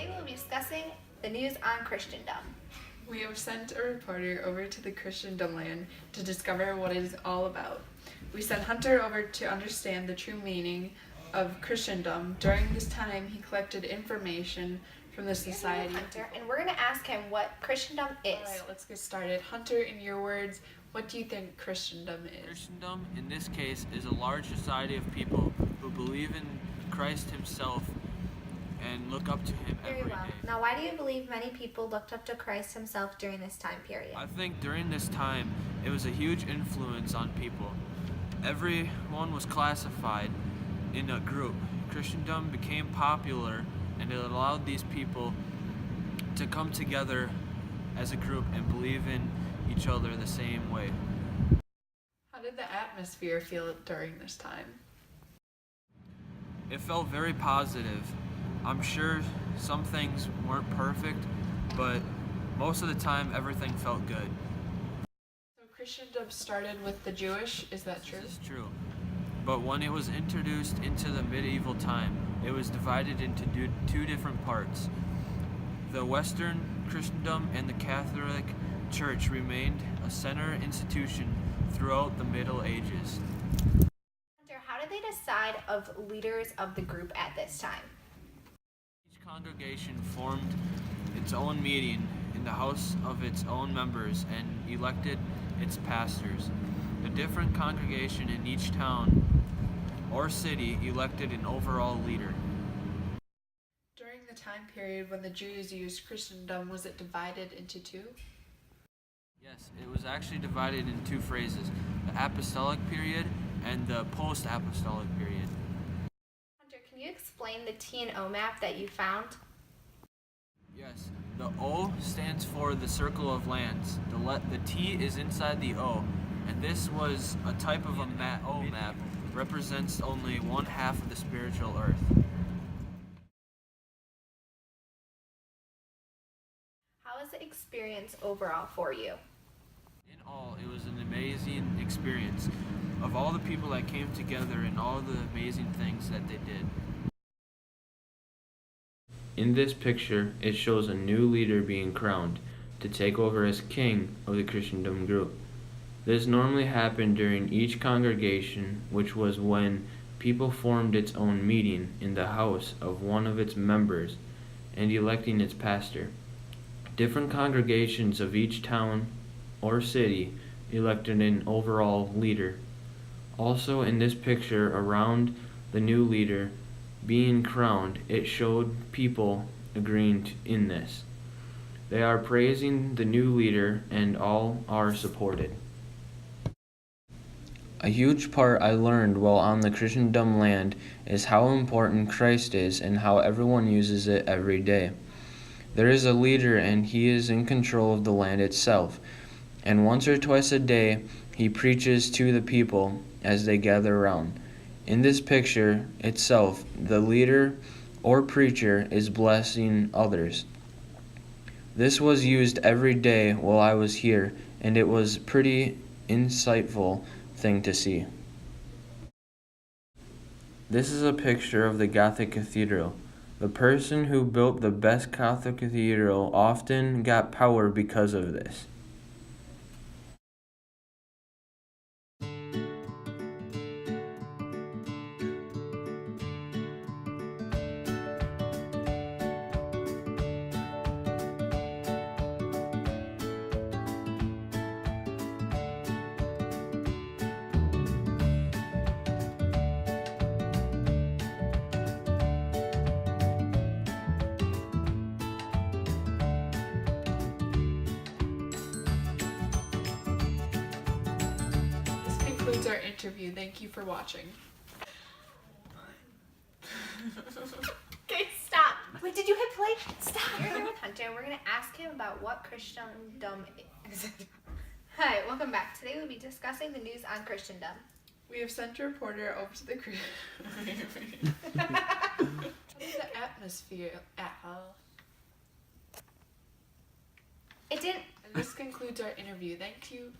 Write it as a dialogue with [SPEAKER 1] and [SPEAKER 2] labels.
[SPEAKER 1] Today we'll be discussing the news on Christendom.
[SPEAKER 2] We have sent a reporter over to the Christendom land to discover what it is all about. We sent Hunter over to understand the true meaning of Christendom. During this time, he collected information from the society.
[SPEAKER 1] Hunter, and we're going to ask him what Christendom is.
[SPEAKER 2] All right, let's get started. Hunter, in your words, what do you think Christendom is?
[SPEAKER 3] Christendom, in this case, is a large society of people who believe in Christ himself and look up to him every day.
[SPEAKER 1] Now, why do you believe many people looked up to Christ himself during this time period?
[SPEAKER 3] I think during this time, it was a huge influence on people. Everyone was classified in a group. Christendom became popular, and it allowed these people to come together as a group and believe in each other the same way.
[SPEAKER 2] How did the atmosphere feel during this time?
[SPEAKER 3] It felt very positive. I'm sure some things weren't perfect, but most of the time everything felt good.
[SPEAKER 2] So Christendom started with the Jewish, is that true?
[SPEAKER 3] This is true. But when it was introduced into the medieval time, it was divided into two different parts. The Western Christendom and the Catholic Church remained a center institution throughout the Middle Ages.
[SPEAKER 1] Hunter, how did they decide of leaders of the group at this time?
[SPEAKER 3] Each congregation formed its own meeting in the house of its own members and elected its pastors. A different congregation in each town or city elected an overall leader.
[SPEAKER 2] During the time period when the Jews used Christendom, was it divided into two?
[SPEAKER 3] Yes, it was actually divided in two phases, the apostolic period and the post-apostolic period.
[SPEAKER 1] Hunter, can you explain the T and O map that you found?
[SPEAKER 3] Yes, the O stands for the circle of lands. The T is inside the O, and this was a type of a O map, represents only one half of the spiritual earth.
[SPEAKER 1] How was the experience overall for you?
[SPEAKER 3] In all, it was an amazing experience of all the people that came together and all the amazing things that they did.
[SPEAKER 4] In this picture, it shows a new leader being crowned to take over as king of the Christendom group. This normally happened during each congregation, which was when people formed its own meeting in the house of one of its members and electing its pastor. Different congregations of each town or city elected an overall leader. Also in this picture, around the new leader being crowned, it showed people agreeing in this. They are praising the new leader and all are supported. A huge part I learned while on the Christendom land is how important Christ is and how everyone uses it every day. There is a leader and he is in control of the land itself, and once or twice a day he preaches to the people as they gather around. In this picture itself, the leader or preacher is blessing others. This was used every day while I was here, and it was pretty insightful thing to see. This is a picture of the Gothic cathedral. The person who built the best Gothic cathedral often got power because of this.
[SPEAKER 2] Concludes our interview. Thank you for watching.
[SPEAKER 1] Okay, stop. Wait, did you hit play? Stop. You're here with Hunter. We're going to ask him about what Christendom is. Hi, welcome back. Today we'll be discussing the news on Christendom.
[SPEAKER 2] We have sent a reporter over to the How did the atmosphere
[SPEAKER 1] It didn't.
[SPEAKER 2] And this concludes our interview. Thank you